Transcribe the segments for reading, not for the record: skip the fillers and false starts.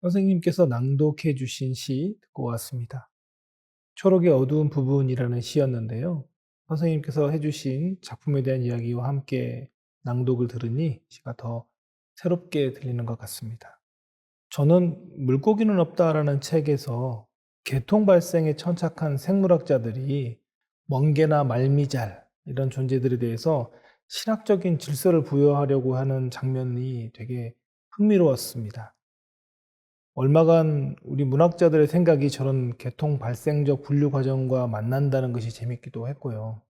선생님께서 낭독해 주신 시 듣고 왔습니다. 초록의 어두운 부분이라는 시였는데요. 선생님께서 해 주신 작품에 대한 이야기와 함께 낭독을 들으니 시가 더 새롭게 들리는 것 같습니다. 저는 물고기는 없다라는 책에서 개통 발생에 천착한 생물학자들이 멍게나 말미잘 이런 존재들에 대해서 신학적인 질서를 부여하려고 하는 장면이 되게 흥미로웠습니다. 얼마간 우리 문학자들의 생각이 저런 개통 발생적 분류 과정과 만난다는 것이 재밌기도 했고요.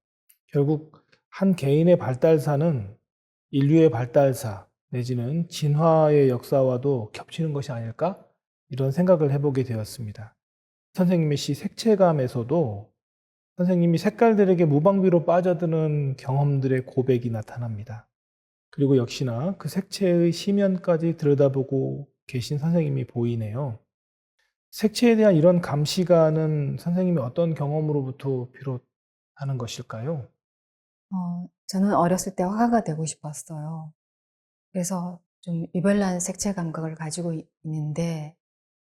결국 한 개인의 발달사는 인류의 발달사 내지는 진화의 역사와도 겹치는 것이 아닐까? 이런 생각을 해보게 되었습니다. 선생님의 시 색채감에서도 선생님이 색깔들에게 무방비로 빠져드는 경험들의 고백이 나타납니다. 그리고 역시나 그 색채의 심연까지 들여다보고 계신 선생님이 보이네요. 색채에 대한 이런 감시가는 선생님이 어떤 경험으로부터 비롯하는 것일까요? 저는 어렸을 때 화가가 되고 싶었어요. 그래서 좀 유별난 색채 감각을 가지고 있는데,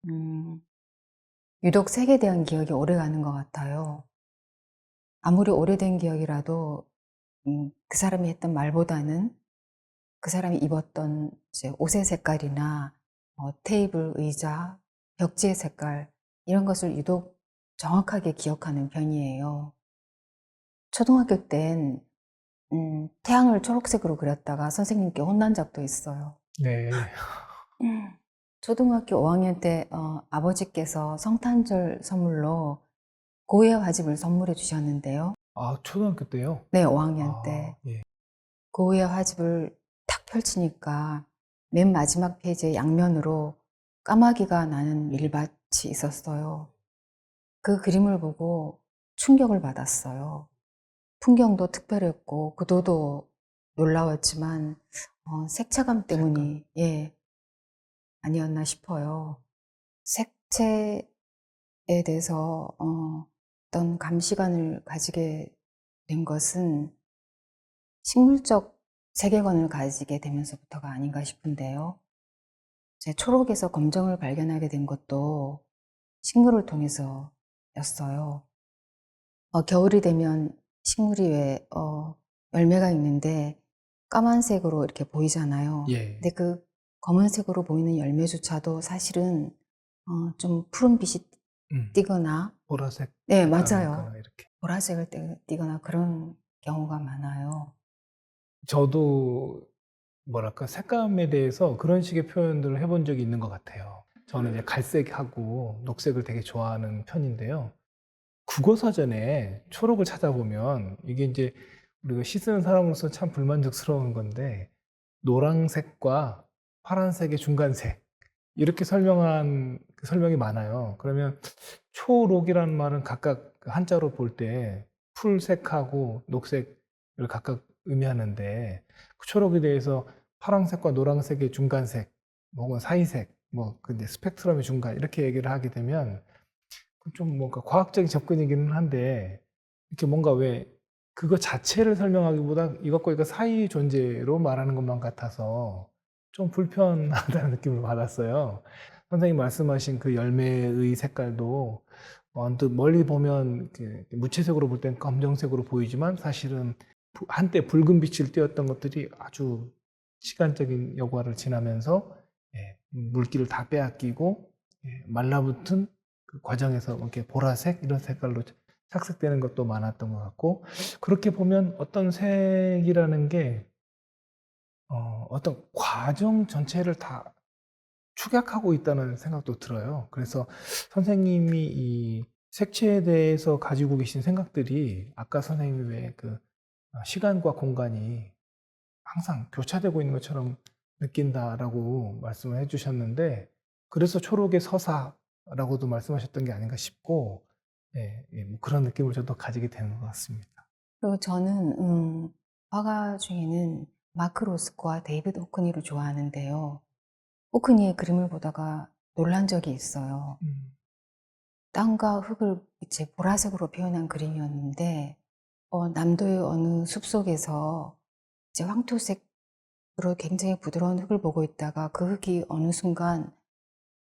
음, 유독 색에 대한 기억이 오래 가는 것 같아요. 아무리 오래된 기억이라도, 그 사람이 했던 말보다는 그 사람이 입었던 이제 옷의 색깔이나 테이블, 의자, 벽지의 색깔, 이런 것을 유독 정확하게 기억하는 편이에요. 초등학교 땐 태양을 초록색으로 그렸다가 선생님께 혼난 적도 있어요. 네. 초등학교 5학년 때 아버지께서 성탄절 선물로 고해 화집을 선물해 주셨는데요. 아, 초등학교 때요? 네, 5학년 아, 때. 예. 고해 화집을 탁 펼치니까 맨 마지막 페이지의 양면으로 까마귀가 나는 밀밭이 있었어요. 그 그림을 보고 충격을 받았어요. 풍경도 특별했고 구도도 놀라웠지만 색채감 색감. 때문이 아니었나 싶어요. 색채에 대해서 어떤 감시관을 가지게 된 것은 식물적 세계관을 가지게 되면서부터가 아닌가 싶은데요. 제 초록에서 검정을 발견하게 된 것도 식물을 통해서였어요. 겨울이 되면 식물이 왜 열매가 있는데 까만색으로 이렇게 보이잖아요. 예. 근데 그 검은색으로 보이는 열매조차도 사실은 좀 푸른빛이 음. 띄거나, 보라색 네, 색감이 맞아요. 있거나 이렇게. 보라색을 띄거나 그런 경우가 많아요. 저도 뭐랄까 색감에 대해서 그런 식의 표현들을 해본 적이 있는 것 같아요. 저는 이제 갈색하고 녹색을 되게 좋아하는 편인데요. 국어사전에 초록을 찾아보면 이게 이제 우리가 시 쓰는 사람으로서 참 불만족스러운 건데 노란색과 파란색의 중간색 이렇게 설명한 그 설명이 많아요. 그러면 초록이라는 말은 각각 그 한자로 볼 때 풀색하고 녹색을 각각 의미하는데 그 초록에 대해서 파란색과 노란색의 중간색, 뭐 혹은 사이색, 뭐 근데 스펙트럼의 중간 이렇게 얘기를 하게 되면 좀 뭔가 과학적인 접근이기는 한데 이렇게 뭔가 왜 그거 자체를 설명하기보다 이것과 이거 사이 존재로 말하는 것만 같아서 좀 불편하다는 느낌을 받았어요. 선생님 말씀하신 그 열매의 색깔도 언뜻 멀리 보면 무채색으로 볼 땐 검정색으로 보이지만 사실은 한때 붉은 빛을 띄었던 것들이 아주 시간적인 여과를 지나면서 물기를 다 빼앗기고 말라붙은 그 과정에서 이렇게 보라색 이런 색깔로 착색되는 것도 많았던 것 같고 그렇게 보면 어떤 색이라는 게 어떤 과정 전체를 다 축약하고 있다는 생각도 들어요. 그래서 선생님이 이 색채에 대해서 가지고 계신 생각들이 아까 선생님이 왜 그 시간과 공간이 항상 교차되고 있는 것처럼 느낀다라고 말씀을 해주셨는데 그래서 초록의 서사라고도 말씀하셨던 게 아닌가 싶고 뭐 그런 느낌을 저도 가지게 되는 것 같습니다. 그리고 저는 화가 중에는 마크 로스코와 데이비드 호크니를 좋아하는데요. 호크니의 그림을 보다가 놀란 적이 있어요. 음, 땅과 흙을 이제 보라색으로 표현한 그림이었는데, 남도의 어느 숲속에서 이제 황토색으로 굉장히 부드러운 흙을 보고 있다가 그 흙이 어느 순간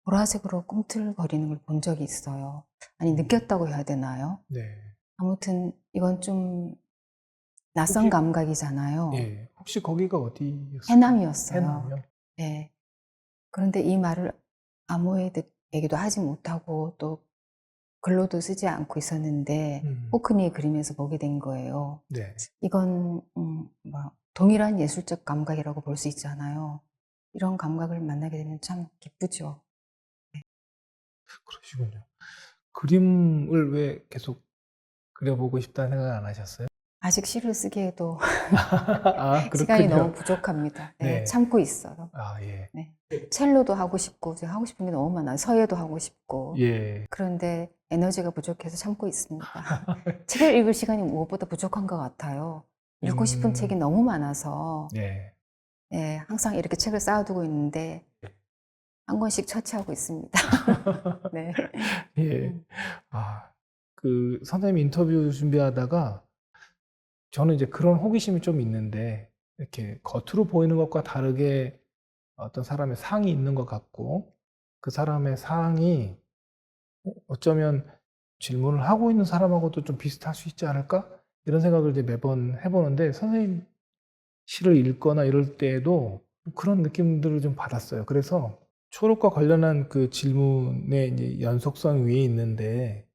보라색으로 꿈틀거리는 걸 본 적이 있어요. 아니, 느꼈다고 해야 되나요? 네. 아무튼 이건 좀 낯선 혹시- 감각이잖아요. 예. 혹시 거기가 어디였어요? 해남이었어요. 해남이요? 네. 그런데 이 말을 아무에게도 하지 못하고 또 글로도 쓰지 않고 있었는데 호크니의 그림에서 보게 된 거예요. 네. 이건 동일한 예술적 감각이라고 볼 수 있잖아요. 이런 감각을 만나게 되면 참 기쁘죠. 그러시군요. 그림을 왜 계속 그려보고 싶다는 생각 안 하셨어요? 아직 시를 쓰기에도 아, 시간이 너무 그렇군요. 부족합니다. 네, 네. 참고 있어요. 아, 예. 네. 첼로도 하고 싶고 제가 하고 싶은 게 너무 많아요. 서예도 하고 싶고. 예. 그런데 에너지가 부족해서 참고 있습니다. 책을 읽을 시간이 무엇보다 부족한 것 같아요. 읽고 싶은 책이 너무 많아서 예. 예, 항상 이렇게 책을 쌓아두고 있는데 한 권씩 처치하고 있습니다. 네. 예. 아, 선생님 인터뷰 준비하다가 저는 이제 그런 호기심이 좀 있는데 이렇게 겉으로 보이는 것과 다르게 어떤 사람의 상이 있는 것 같고 그 사람의 상이 어쩌면 질문을 하고 있는 사람하고도 좀 비슷할 수 있지 않을까? 이런 생각을 이제 매번 해보는데 선생님 시를 읽거나 이럴 때에도 그런 느낌들을 좀 받았어요. 그래서 초록과 관련한 그 질문의 이제 연속성 위에 있는데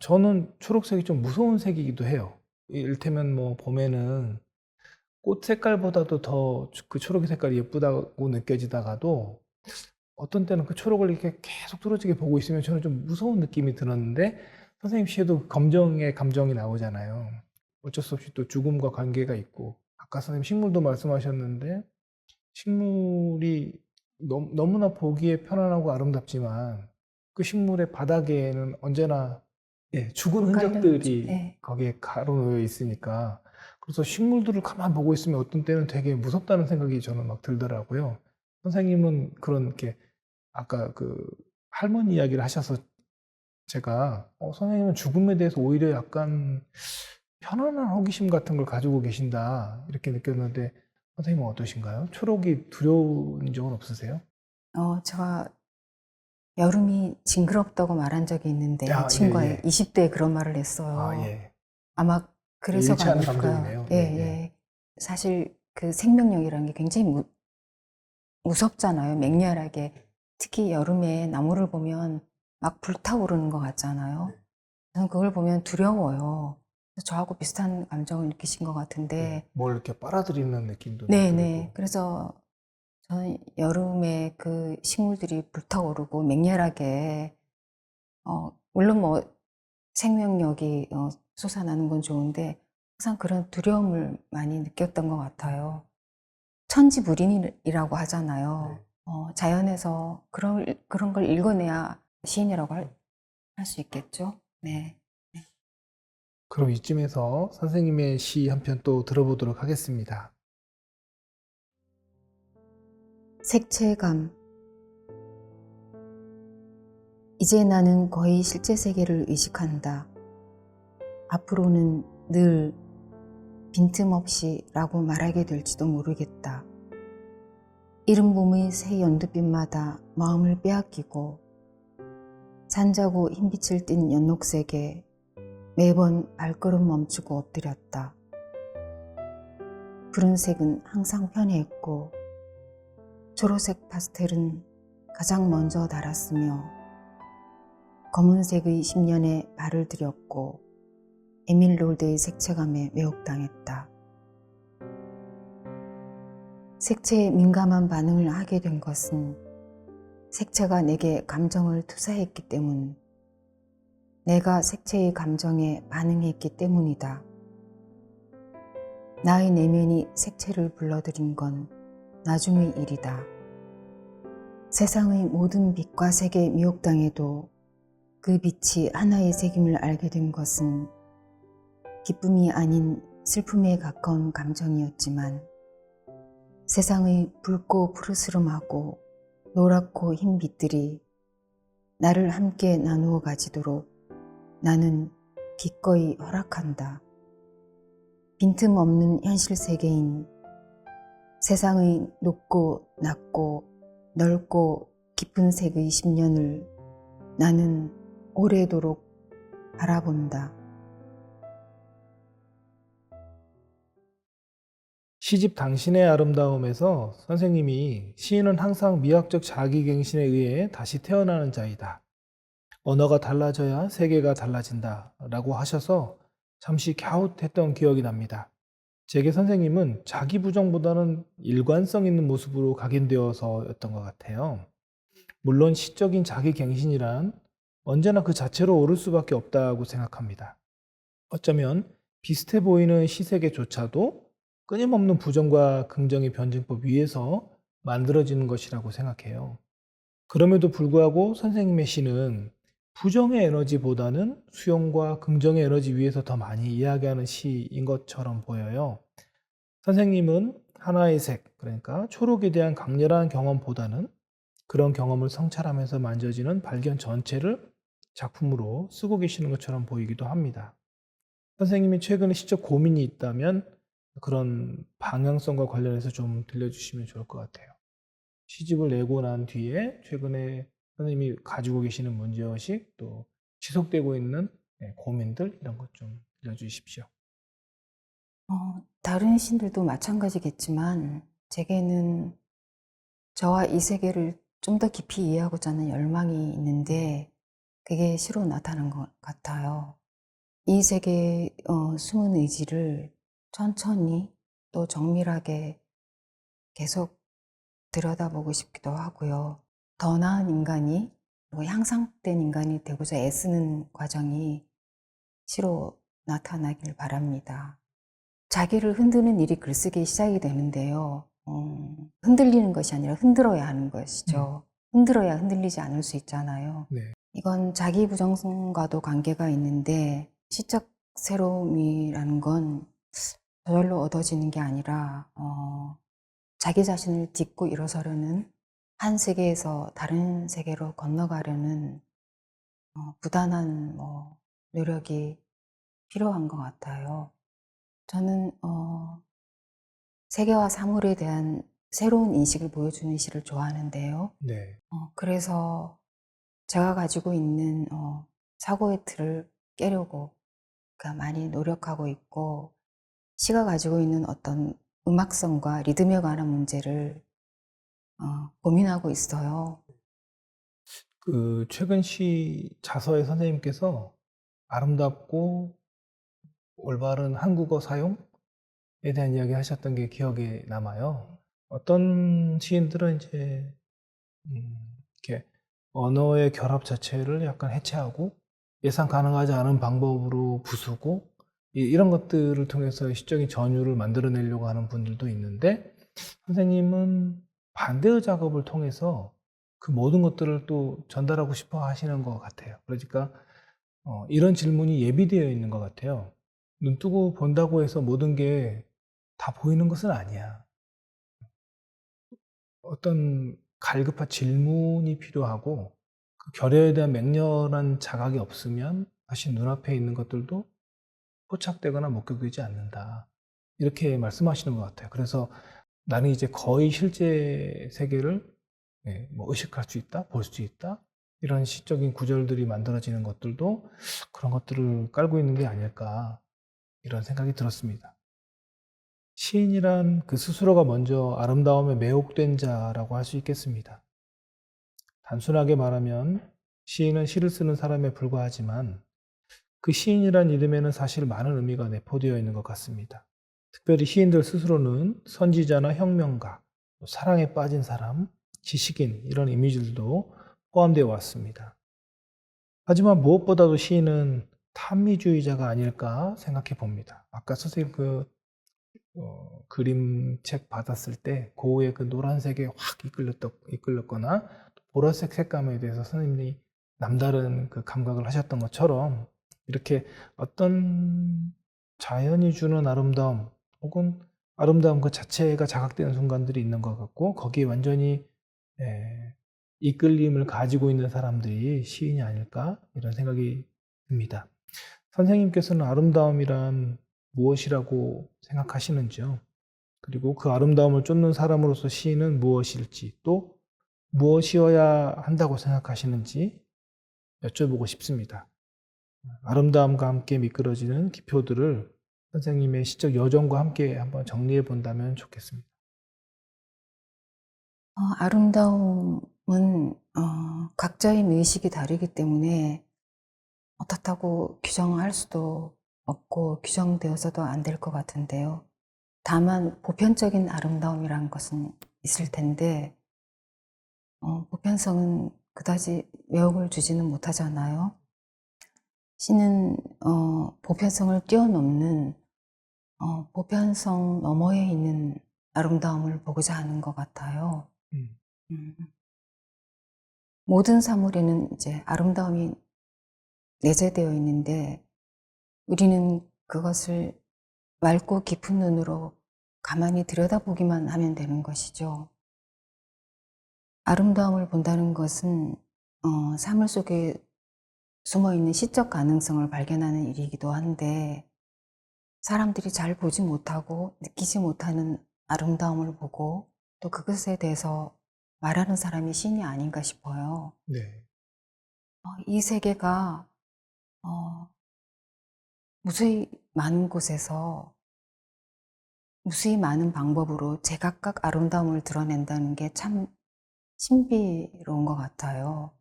저는 초록색이 좀 무서운 색이기도 해요. 이를테면 뭐 봄에는 꽃 색깔보다도 더 그 초록의 색깔이 예쁘다고 느껴지다가도 어떤 때는 그 초록을 이렇게 계속 뚫어지게 보고 있으면 저는 좀 무서운 느낌이 들었는데 선생님 시에도 검정의 감정이 나오잖아요. 어쩔 수 없이 또 죽음과 관계가 있고 아까 선생님 식물도 말씀하셨는데 식물이 너무나 보기에 편안하고 아름답지만 그 식물의 바닥에는 언제나 죽은 깔려있죠. 흔적들이 네. 거기에 가로놓여 있으니까 그래서 식물들을 가만 보고 있으면 어떤 때는 되게 무섭다는 생각이 저는 막 들더라고요. 선생님은 그런 이렇게 아까 그 할머니 이야기를 하셔서 제가 선생님은 죽음에 대해서 오히려 약간 편안한 호기심 같은 걸 가지고 계신다 이렇게 느꼈는데 선생님은 어떠신가요? 초록이 두려운 적은 없으세요? 제가 여름이 징그럽다고 말한 적이 있는데 아, 예, 친구가 예. 20대에 그런 말을 아, 했어요. 예. 아마 그래서가 일치하는 아닐까. 감정이네요. 예, 예, 예. 예. 사실 그 생명력이라는 게 굉장히 무섭잖아요. 맹렬하게. 특히 여름에 나무를 보면 막 불타오르는 것 같잖아요. 저는 그걸 보면 두려워요. 그래서 저하고 비슷한 감정을 느끼신 것 같은데, 뭘 이렇게 빨아들이는 느낌도 막 네네. 들고. 그래서 저는 여름에 그 식물들이 불타오르고 맹렬하게, 물론 뭐 생명력이 솟아나는 건 좋은데, 항상 그런 두려움을 많이 느꼈던 것 같아요. 천지무린이라고 하잖아요. 자연에서 그런 걸 읽어내야 시인이라고 할 수 있겠죠. 네. 그럼 이쯤에서 선생님의 시 한 편 또 들어보도록 하겠습니다. 색채감. 이제 나는 거의 실제 세계를 의식한다. 앞으로는 늘 빈틈없이 라고 말하게 될지도 모르겠다. 이른 봄의 새 연두빛마다 마음을 빼앗기고 산자고 흰빛을 띤 연녹색에 매번 발걸음 멈추고 엎드렸다. 푸른색은 항상 편해했고 초록색 파스텔은 가장 먼저 달았으며 검은색의 10년에 발을 들였고 에밀롤드의 색채감에 매혹당했다. 색채에 민감한 반응을 하게 된 것은 색채가 내게 감정을 투사했기 때문, 내가 색채의 감정에 반응했기 때문이다. 나의 내면이 색채를 불러들인 건 나중의 일이다. 세상의 모든 빛과 색에 미혹당해도 그 빛이 하나의 색임을 알게 된 것은 기쁨이 아닌 슬픔에 가까운 감정이었지만 세상의 붉고 푸르스름하고 노랗고 흰 빛들이 나를 함께 나누어 가지도록 나는 기꺼이 허락한다. 빈틈없는 현실 세계인 세상의 높고 낮고 넓고 깊은 색의 10년을 나는 오래도록 바라본다. 시집 당신의 아름다움에서 선생님이 시인은 항상 미학적 자기갱신에 의해 다시 태어나는 자이다. 언어가 달라져야 세계가 달라진다. 라고 하셔서 잠시 갸웃했던 기억이 납니다. 제게 선생님은 자기 부정보다는 일관성 있는 모습으로 각인되어서였던 것 같아요. 물론 시적인 자기갱신이란 언제나 그 자체로 옳을 수밖에 없다고 생각합니다. 어쩌면 비슷해 보이는 시세계조차도 끊임없는 부정과 긍정의 변증법 위에서 만들어지는 것이라고 생각해요. 그럼에도 불구하고 선생님의 시는 부정의 에너지보다는 수용과 긍정의 에너지 위에서 더 많이 이야기하는 시인 것처럼 보여요. 선생님은 하나의 색, 그러니까 초록에 대한 강렬한 경험보다는 그런 경험을 성찰하면서 만져지는 발견 전체를 작품으로 쓰고 계시는 것처럼 보이기도 합니다. 선생님이 최근에 시적 고민이 있다면 그런 방향성과 관련해서 좀 들려주시면 좋을 것 같아요. 시집을 내고 난 뒤에 최근에 선생님이 가지고 계시는 문제의식, 또 지속되고 있는 고민들, 이런 것 좀 들려주십시오. 다른 신들도 마찬가지겠지만 제게는 저와 이 세계를 좀 더 깊이 이해하고자 하는 열망이 있는데 그게 시로 나타난 것 같아요. 이 세계의 숨은 의지를 천천히 또 정밀하게 계속 들여다보고 싶기도 하고요. 더 나은 인간이, 그리고 향상된 인간이 되고자 애쓰는 과정이 시로 나타나길 바랍니다. 자기를 흔드는 일이 글쓰기의 시작이 되는데요. 흔들리는 것이 아니라 흔들어야 하는 것이죠. 흔들어야 흔들리지 않을 수 있잖아요. 네. 이건 자기 부정성과도 관계가 있는데 시적 새로움이라는 건 저절로 얻어지는 게 아니라 자기 자신을 딛고 일어서려는, 한 세계에서 다른 세계로 건너가려는 부단한 노력이 필요한 것 같아요. 저는 세계와 사물에 대한 새로운 인식을 보여주는 시를 좋아하는데요. 네. 그래서 제가 가지고 있는 사고의 틀을 깨려고 많이 노력하고 있고, 시가 가지고 있는 어떤 음악성과 리듬에 관한 문제를 고민하고 있어요. 그 최근 시 자서에 선생님께서 아름답고 올바른 한국어 사용에 대한 이야기 하셨던 게 기억에 남아요. 어떤 시인들은 이제 이렇게 언어의 결합 자체를 약간 해체하고 예상 가능하지 않은 방법으로 부수고 이런 것들을 통해서 시적인 전율을 만들어내려고 하는 분들도 있는데, 선생님은 반대의 작업을 통해서 그 모든 것들을 또 전달하고 싶어 하시는 것 같아요. 그러니까 이런 질문이 예비되어 있는 것 같아요. 눈 뜨고 본다고 해서 모든 게 다 보이는 것은 아니야. 어떤 갈급한 질문이 필요하고 그 결여에 대한 맹렬한 자각이 없으면 사실 눈앞에 있는 것들도 포착되거나 목격되지 않는다. 이렇게 말씀하시는 것 같아요. 그래서 나는 이제 거의 실제 세계를 의식할 수 있다, 볼 수 있다, 이런 시적인 구절들이 만들어지는 것들도 그런 것들을 깔고 있는 게 아닐까, 이런 생각이 들었습니다. 시인이란 그 스스로가 먼저 아름다움에 매혹된 자라고 할 수 있겠습니다. 단순하게 말하면 시인은 시를 쓰는 사람에 불과하지만 그 시인이란 이름에는 사실 많은 의미가 내포되어 있는 것 같습니다. 특별히 시인들 스스로는 선지자나 혁명가, 사랑에 빠진 사람, 지식인, 이런 이미지들도 포함되어 왔습니다. 하지만 무엇보다도 시인은 탐미주의자가 아닐까 생각해 봅니다. 아까 선생님 그림책 받았을 때 고우의 그 노란색에 확 이끌렸거나 보라색 색감에 대해서 선생님이 남다른 그 감각을 하셨던 것처럼 이렇게 어떤 자연이 주는 아름다움 혹은 아름다움 그 자체가 자각되는 순간들이 있는 것 같고, 거기에 완전히 이끌림을 가지고 있는 사람들이 시인이 아닐까, 이런 생각이 듭니다. 선생님께서는 아름다움이란 무엇이라고 생각하시는지요? 그리고 그 아름다움을 쫓는 사람으로서 시인은 무엇일지, 또 무엇이어야 한다고 생각하시는지 여쭤보고 싶습니다. 아름다움과 함께 미끄러지는 기표들을 선생님의 시적 여정과 함께 한번 정리해 본다면 좋겠습니다. 아름다움은 각자의 의식이 다르기 때문에 어떻다고 규정할 수도 없고 규정되어서도 안 될 것 같은데요. 다만 보편적인 아름다움이라는 것은 있을 텐데 보편성은 그다지 외혹을 주지는 못하잖아요. 시는 보편성을 뛰어넘는 보편성 너머에 있는 아름다움을 보고자 하는 것 같아요. 음. 모든 사물에는 이제 아름다움이 내재되어 있는데 우리는 그것을 맑고 깊은 눈으로 가만히 들여다보기만 하면 되는 것이죠. 아름다움을 본다는 것은 사물 속에 숨어있는 시적 가능성을 발견하는 일이기도 한데 사람들이 잘 보지 못하고 느끼지 못하는 아름다움을 보고 또 그것에 대해서 말하는 사람이 시인이 아닌가 싶어요. 네. 이 세계가 무수히 많은 곳에서 무수히 많은 방법으로 제각각 아름다움을 드러낸다는 게 참 신비로운 것 같아요.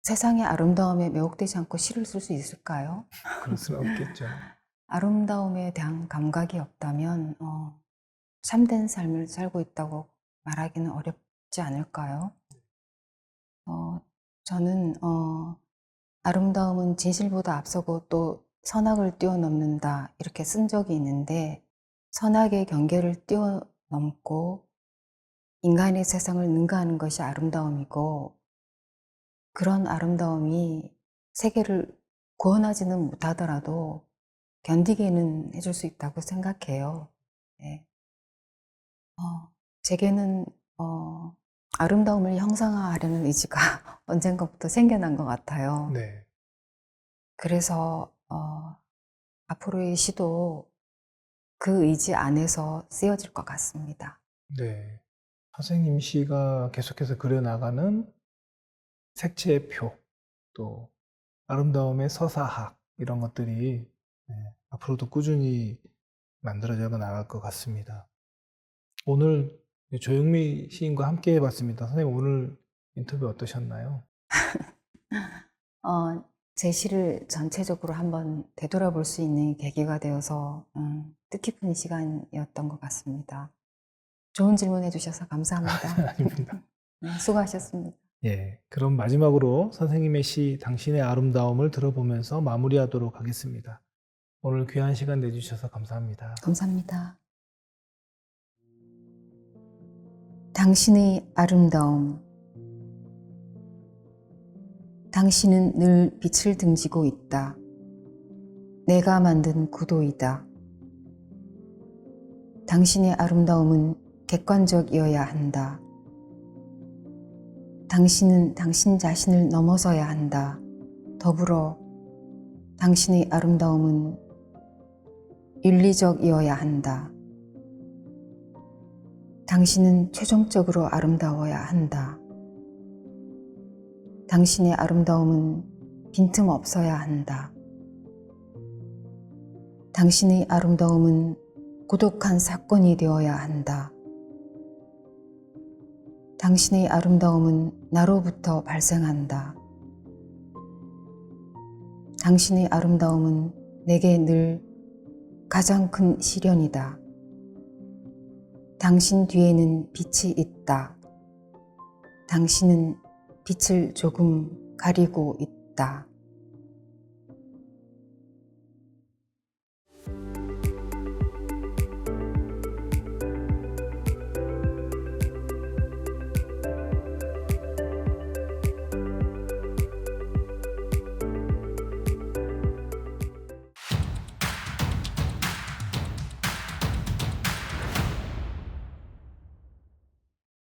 세상의 아름다움에 매혹되지 않고 시를 쓸 수 있을까요? 그럴 수는 없겠죠. 아름다움에 대한 감각이 없다면 참된 삶을 살고 있다고 말하기는 어렵지 않을까요? 저는 아름다움은 진실보다 앞서고 또 선악을 뛰어넘는다 이렇게 쓴 적이 있는데 선악의 경계를 뛰어넘고 인간의 세상을 능가하는 것이 아름다움이고 그런 아름다움이 세계를 구원하지는 못하더라도 견디게는 해줄 수 있다고 생각해요. 네. 제게는 아름다움을 형상화하려는 의지가 언젠가부터 생겨난 것 같아요. 네. 그래서 앞으로의 시도 그 의지 안에서 쓰여질 것 같습니다. 네. 선생님 시가 계속해서 그려나가는 색채의 표, 또 아름다움의 서사학 이런 것들이 앞으로도 꾸준히 만들어져 나갈 것 같습니다. 오늘 조영미 시인과 함께 해봤습니다. 선생님 오늘 인터뷰 어떠셨나요? 제 시를 전체적으로 한번 되돌아볼 수 있는 계기가 되어서 뜻깊은 시간이었던 것 같습니다. 좋은 질문 해주셔서 감사합니다. 아닙니다. 네, 수고하셨습니다. 예, 그럼 마지막으로 선생님의 시 당신의 아름다움을 들어보면서 마무리하도록 하겠습니다. 오늘 귀한 시간 내주셔서 감사합니다. 감사합니다. 당신의 아름다움. 당신은 늘 빛을 등지고 있다. 내가 만든 구도이다. 당신의 아름다움은 객관적이어야 한다. 당신은 당신 자신을 넘어서야 한다. 더불어 당신의 아름다움은 윤리적이어야 한다. 당신은 최종적으로 아름다워야 한다. 당신의 아름다움은 빈틈없어야 한다. 당신의 아름다움은 고독한 사건이 되어야 한다. 당신의 아름다움은 나로부터 발생한다. 당신의 아름다움은 내게 늘 가장 큰 시련이다. 당신 뒤에는 빛이 있다. 당신은 빛을 조금 가리고 있다.